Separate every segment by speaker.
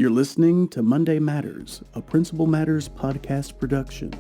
Speaker 1: You're listening to Monday Matters, a Principal Matters podcast production.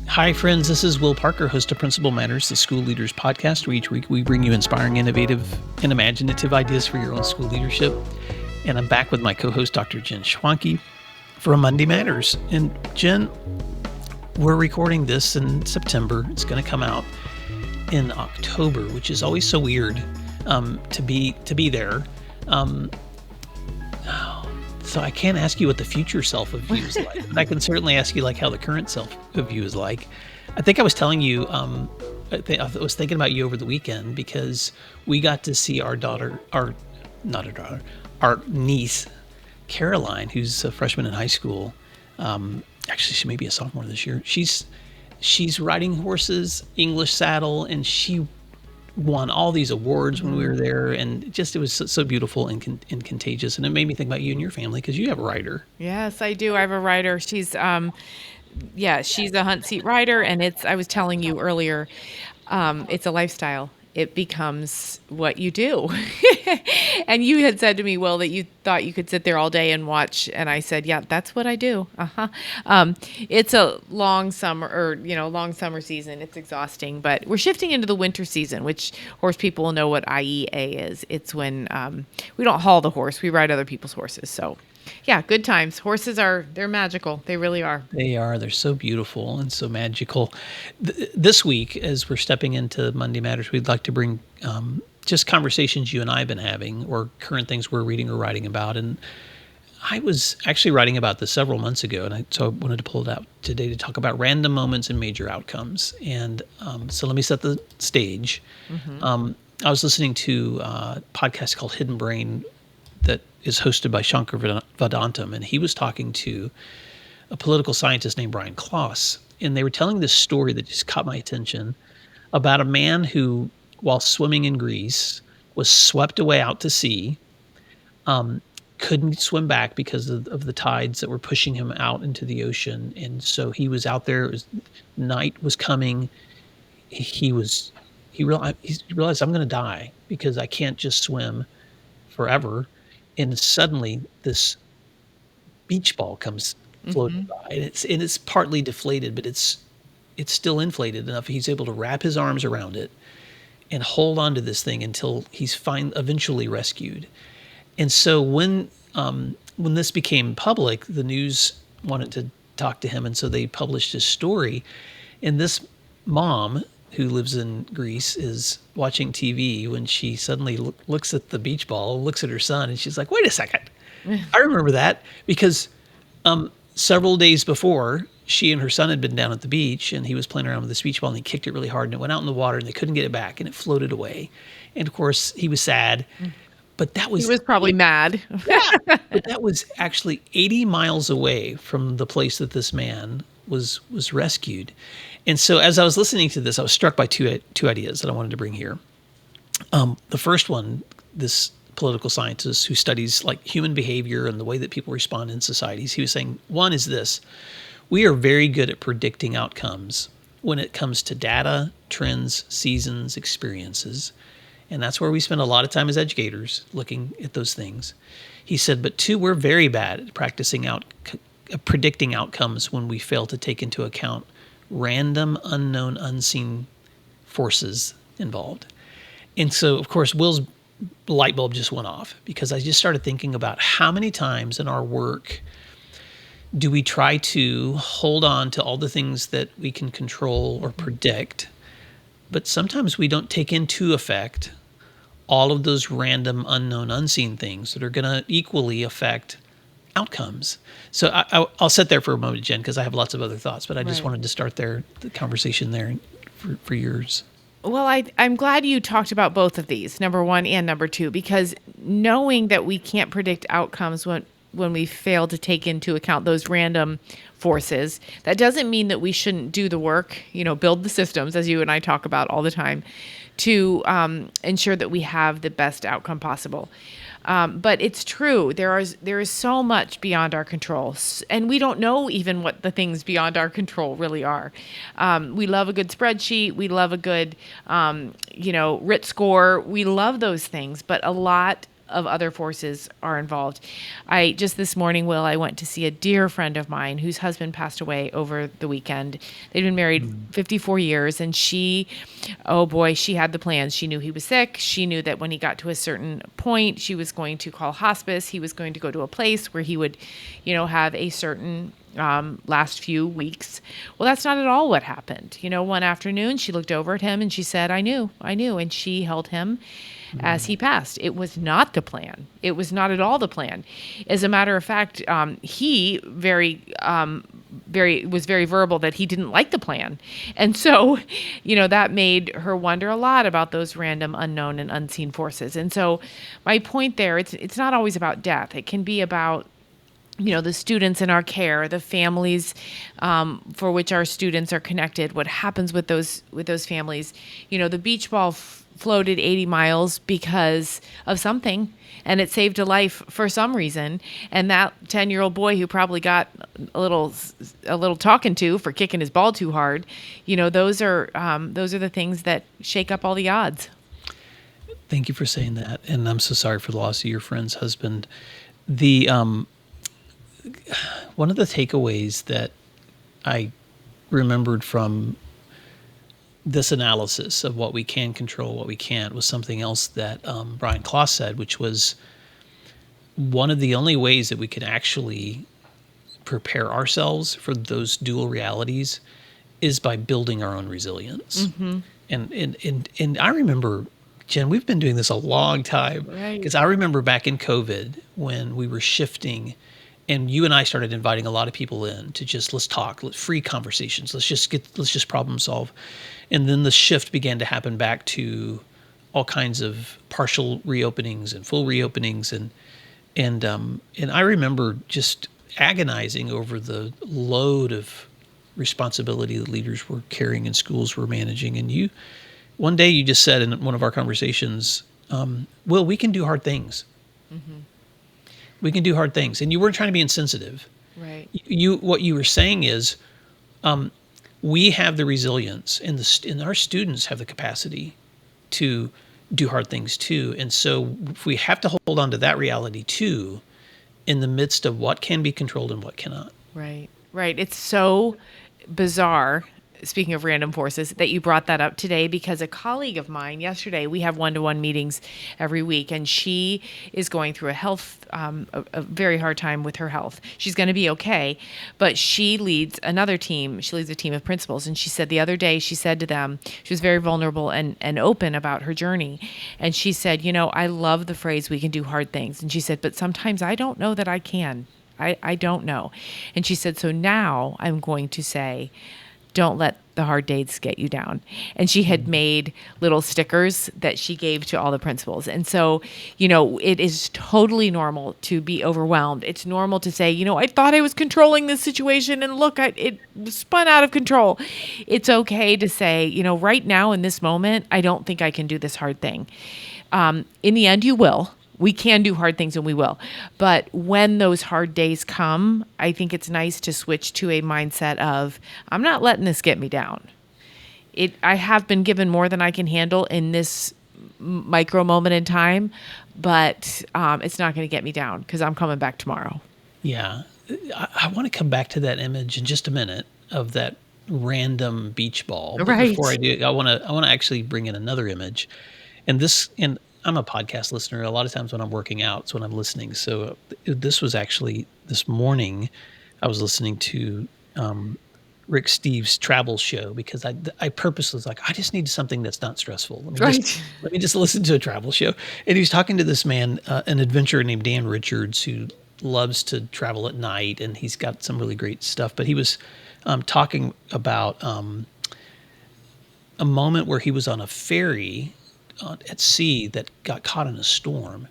Speaker 2: Hi, friends. This is Will Parker, host of Principal Matters, the school leaders podcast, where each week we bring you inspiring, innovative, and imaginative ideas for your own school leadership. And I'm back with my co-host, Dr. Jen Schwanke, for Monday Matters. And Jen, we're recording this in September. It's going to come out in October, which is always so weird to be there. So I can't ask you what the future self of you is like, but I can certainly ask you like how the current self of you is like. I think I was telling you, I was thinking about you over the weekend because we got to see our niece, Caroline, who's a freshman in high school. Actually, she may be a sophomore this year. She's riding horses, English saddle, and she won all these awards when we were there, and it was so beautiful and contagious, and it made me think about you and your family because you have a rider.
Speaker 3: Yes, I do. I have a rider. She's a hunt seat rider, and I was telling you earlier, it's a lifestyle. It becomes what you do. And you had said to me, Will, that you thought you could sit there all day and watch. And I said, yeah, that's what I do. It's a long summer season. It's exhausting, but we're shifting into the winter season, which horse people will know what IEA is. It's when we don't haul the horse. We ride other people's horses. So yeah, good times. Horses they're magical. They really are.
Speaker 2: They are. They're so beautiful and so magical. This week, as we're stepping into Monday Matters, we'd like to bring just conversations you and I have been having or current things we're reading or writing about. And I was actually writing about this several months ago, so I wanted to pull it out today to talk about random moments and major outcomes. And so let me set the stage. Mm-hmm. I was listening to a podcast called Hidden Brain that is hosted by Schwanke and he was talking to a political scientist named Brian Klaus, and they were telling this story that just caught my attention about a man who, while swimming in Greece, was swept away out to sea, couldn't swim back because of the tides that were pushing him out into the ocean, and so he was out there. Night was coming. He realized I'm going to die because I can't just swim forever. And suddenly this beach ball comes floating by, and it's partly deflated, but it's still inflated enough. He's able to wrap his arms around it and hold on to this thing until he's eventually rescued. And so when this became public, the news wanted to talk to him, and so they published his story. And this mom who lives in Greece is watching TV when she suddenly looks at the beach ball, looks at her son, and she's like, wait a second. I remember that because several days before, she and her son had been down at the beach, and he was playing around with this beach ball, and he kicked it really hard, and it went out in the water, and they couldn't get it back, and it floated away. And, of course, he was sad. But he
Speaker 3: was probably mad.
Speaker 2: Yeah, but that was actually 80 miles away from the place that this man was rescued. And so as I was listening to this, I was struck by two ideas that I wanted to bring here. The first one, this political scientist who studies like human behavior and the way that people respond in societies, he was saying, one is this: we are very good at predicting outcomes when it comes to data, trends, seasons, experiences. And that's where we spend a lot of time as educators looking at those things. He said, but two, we're very bad at predicting outcomes when we fail to take into account random, unknown, unseen forces involved. And so, of course, Will's light bulb just went off because I just started thinking about how many times in our work do we try to hold on to all the things that we can control or predict, but sometimes we don't take into effect all of those random, unknown, unseen things that are going to equally affect outcomes. So I'll sit there for a moment, Jen, because I have lots of other thoughts, but I just wanted to start the conversation there for yours.
Speaker 3: Well, I'm glad you talked about both of these, number one and number two, because knowing that we can't predict outcomes when we fail to take into account those random forces, that doesn't mean that we shouldn't do the work, build the systems, as you and I talk about all the time, to ensure that we have the best outcome possible. But it's true. There is so much beyond our control, and we don't know even what the things beyond our control really are. We love a good spreadsheet. We love a good, RIT score. We love those things, but a lot of other forces are involved. I just this morning, Will, I went to see a dear friend of mine whose husband passed away over the weekend. They'd been married 54 years, and she, oh boy, she had the plans. She knew he was sick. She knew that when he got to a certain point, she was going to call hospice. He was going to go to a place where he would, have a certain last few weeks. Well, that's not at all what happened. One afternoon she looked over at him and she said, I knew. And she held him as he passed. It was not the plan. It was not at all the plan. As a matter of fact, he was very verbal that he didn't like the plan. And so, that made her wonder a lot about those random unknown and unseen forces. And so my point there, it's not always about death. It can be about the students in our care, the families for which our students are connected, what happens with those families. The beach ball floated 80 miles because of something, and it saved a life for some reason. And that 10-year-old boy who probably got a little talking to for kicking his ball too hard, those are the things that shake up all the odds.
Speaker 2: Thank you for saying that, and I'm so sorry for the loss of your friend's husband. One of the takeaways that I remembered from this analysis of what we can control, what we can't, was something else that Brian Clough said, which was one of the only ways that we can actually prepare ourselves for those dual realities is by building our own resilience.
Speaker 3: Mm-hmm.
Speaker 2: And I remember, Jen, we've been doing this a long time, because I remember back in COVID when we were shifting. And you and I started inviting a lot of people in to just, let's talk, free conversations. Let's just problem solve. And then the shift began to happen back to all kinds of partial reopenings and full reopenings. And I remember just agonizing over the load of responsibility that leaders were carrying and schools were managing. And one day you just said in one of our conversations, Will, we can do hard things. Mm-hmm. We can do hard things. And you weren't trying to be insensitive.
Speaker 3: Right.
Speaker 2: What you were saying is, we have the resilience, and our students have the capacity to do hard things too. And so we have to hold on to that reality too, in the midst of what can be controlled and what cannot.
Speaker 3: Right. It's so bizarre, speaking of random forces, that you brought that up today, because a colleague of mine yesterday, we have one-to-one meetings every week, and she is going through a very hard time with her health. She's going to be okay, but she leads another team. She leads a team of principals, and she said the other day, she said to them, she was very vulnerable and open about her journey, and she said, I love the phrase, we can do hard things. And she said, but sometimes I don't know that I can. I don't know. And she said, so now I'm going to say, don't let the hard days get you down. And she had made little stickers that she gave to all the principals. And so, it is totally normal to be overwhelmed. It's normal to say, I thought I was controlling this situation, and look, it spun out of control. It's okay to say, right now in this moment, I don't think I can do this hard thing. In the end, you will. We can do hard things, and we will. But when those hard days come, I think it's nice to switch to a mindset of, I'm not letting this get me down. I have been given more than I can handle in this micro moment in time, but it's not going to get me down, because I'm coming back tomorrow.
Speaker 2: Yeah. I want to come back to that image in just a minute of that random beach ball. But
Speaker 3: right.
Speaker 2: Before I do, I want to actually bring in another image. And I'm a podcast listener. A lot of times when I'm working out, it's when I'm listening. So this was actually this morning. I was listening to Rick Steves' travel show, because I purposely was like, I just need something that's not stressful. Let me just listen to a travel show. And he was talking to this man, an adventurer named Dan Richards, who loves to travel at night, and he's got some really great stuff. But he was talking about a moment where he was on a ferry at sea that got caught in a storm.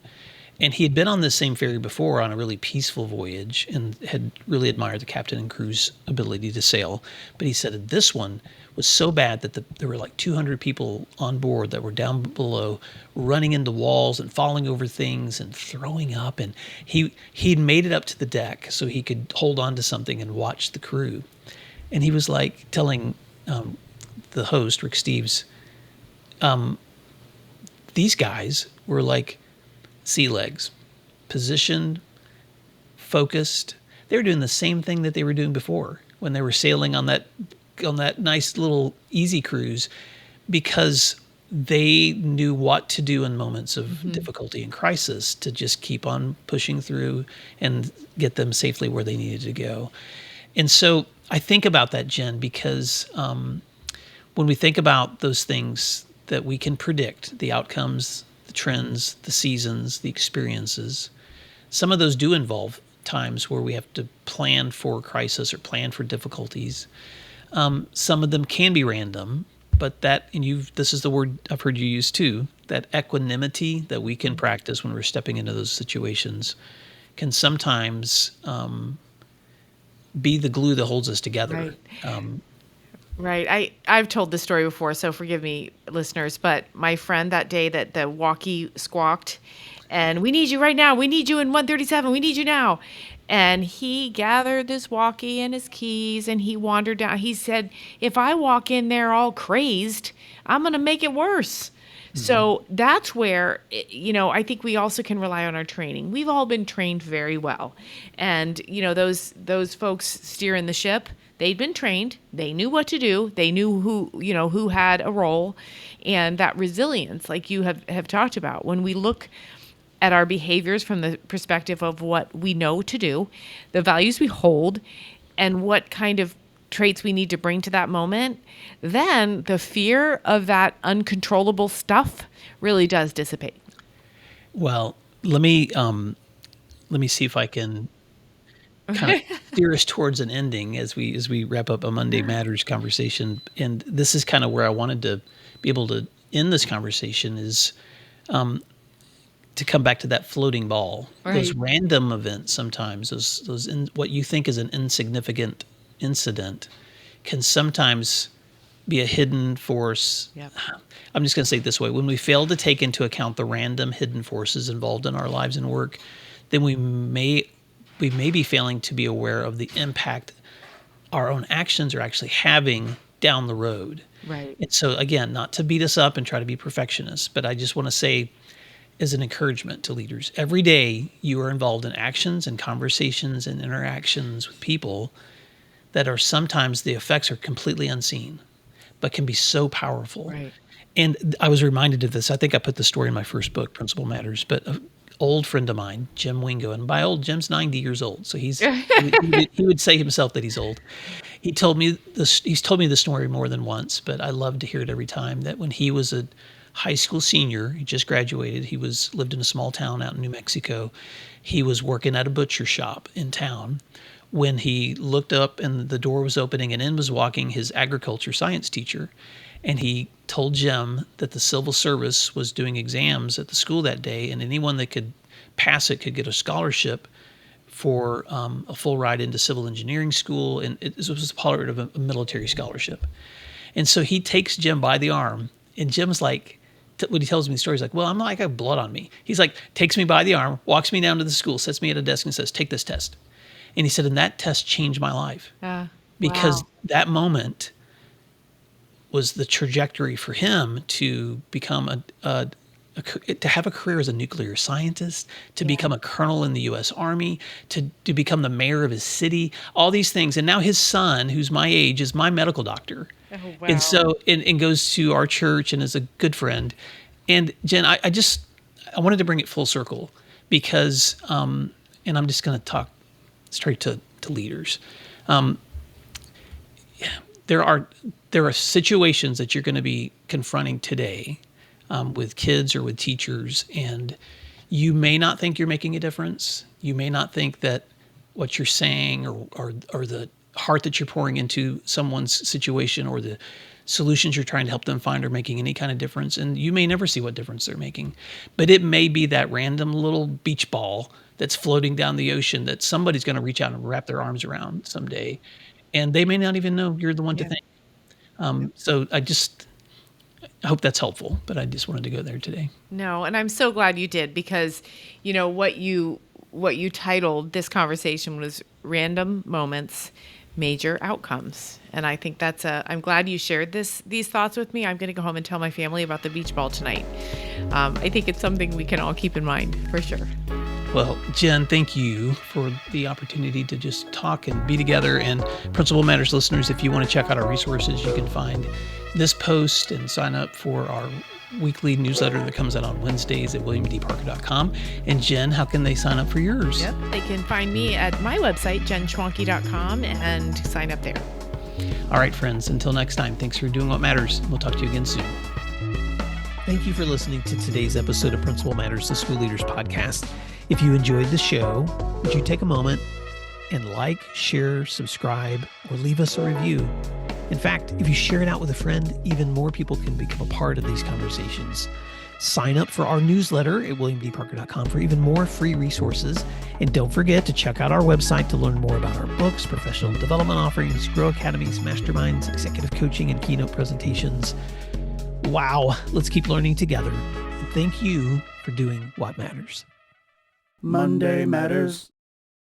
Speaker 2: And he had been on this same ferry before on a really peaceful voyage and had really admired the captain and crew's ability to sail. But he said that this one was so bad that there were like 200 people on board that were down below, running into walls and falling over things and throwing up. And he'd made it up to the deck so he could hold on to something and watch the crew. And he was like telling the host, Rick Steves, these guys were like sea legs, positioned, focused. They were doing the same thing that they were doing before when they were sailing on that nice little easy cruise, because they knew what to do in moments of difficulty and crisis to just keep on pushing through and get them safely where they needed to go. And so I think about that, Jen, because when we think about those things that we can predict, the outcomes, the trends, the seasons, the experiences, some of those do involve times where we have to plan for crisis or plan for difficulties. Some of them can be random, but this is the word I've heard you use too, that equanimity that we can practice when we're stepping into those situations can sometimes be the glue that holds us together.
Speaker 3: Right. Right. I've told this story before, so forgive me, listeners, but my friend that day that the walkie squawked and we need you right now. We need you in 137. We need you now. And he gathered this walkie and his keys and he wandered down. He said, if I walk in there all crazed, I'm going to make it worse. So that's where, I think we also can rely on our training. We've all been trained very well. And, those folks steering the ship, they'd been trained. They knew what to do. They knew who had a role. And that resilience, like you have talked about, when we look at our behaviors from the perspective of what we know to do, the values we hold, and what kind of traits we need to bring to that moment, then the fear of that uncontrollable stuff really does dissipate.
Speaker 2: Well, let me see if I can kind of steer us towards an ending as we wrap up a Monday Matters conversation. And this is kind of where I wanted to be able to end this conversation, is to come back to that floating ball.
Speaker 3: Right.
Speaker 2: Those random events sometimes, what you think is an insignificant incident can sometimes be a hidden force.
Speaker 3: Yep.
Speaker 2: I'm just going to say it this way. When we fail to take into account the random hidden forces involved in our lives and work, then we may be failing to be aware of the impact our own actions are actually having down the road.
Speaker 3: Right.
Speaker 2: And so again, not to beat us up and try to be perfectionists, but I just want to say, as an encouragement to leaders, every day you are involved in actions and conversations and interactions with people that are sometimes the effects are completely unseen, but can be so powerful.
Speaker 3: Right.
Speaker 2: And I was reminded of this. I think I put the story in my first book, Principle Matters, but an old friend of mine, Jim Wingo, and by old, Jim's 90 years old. So he would say himself that he's old. He's told me the story more than once, but I love to hear it every time, that when he was a high school senior, he just graduated. He lived in a small town out in New Mexico. He was working at a butcher shop in town when he looked up and the door was opening and in was walking his agriculture science teacher. And he told Jim that the civil service was doing exams at the school that day, and anyone that could pass it could get a scholarship for a full ride into civil engineering school. And it was part of a military scholarship. And so he takes Jim by the arm, and Jim's like, when he tells me the story, he's like, well, I'm like, I have blood on me. He's like, takes me by the arm, walks me down to the school, sets me at a desk and says, take this test. And he said, and that test changed my life. Because that moment was the trajectory for him to become to have a career as a nuclear scientist, to become a colonel in the U.S. Army, to become the mayor of his city, all these things. And now his son, who's my age, is my medical doctor.
Speaker 3: Oh, wow.
Speaker 2: And so, and goes to our church and is a good friend. And Jen, I wanted to bring it full circle because, and I'm just going to talk straight to leaders. There are situations that you're going to be confronting today with kids or with teachers, and you may not think you're making a difference. You may not think that what you're saying or the heart that you're pouring into someone's situation or the solutions you're trying to help them find are making any kind of difference. And you may never see what difference they're making, but it may be that random little beach ball that's floating down the ocean that somebody's going to reach out and wrap their arms around someday. And they may not even know you're the one to thank. So I hope that's helpful, but I just wanted to go there today.
Speaker 3: No, and I'm so glad you did, because what you titled this conversation was Random Moments major outcomes. And I think I'm glad you shared these thoughts with me. I'm going to go home and tell my family about the beach ball tonight. I think it's something we can all keep in mind for sure.
Speaker 2: Well, Jen, thank you for the opportunity to just talk and be together. And Principal Matters listeners, if you want to check out our resources, you can find this post and sign up for our weekly newsletter that comes out on Wednesdays at williamdparker.com. And Jen, how can they sign up for yours?
Speaker 3: Yep, they can find me at my website, jenschwanke.com, and sign up there.
Speaker 2: All right, friends, until next time, thanks for doing what matters. We'll talk to you again soon. Thank you for listening to today's episode of Principal Matters, the School Leaders Podcast. If you enjoyed the show, would you take a moment and like, share, subscribe, or leave us a review? In fact, if you share it out with a friend, even more people can become a part of these conversations. Sign up for our newsletter at williamdparker.com for even more free resources. And don't forget to check out our website to learn more about our books, professional development offerings, Grow Academies, masterminds, executive coaching, and keynote presentations. Wow, let's keep learning together. And thank you for doing what matters.
Speaker 1: Monday Matters.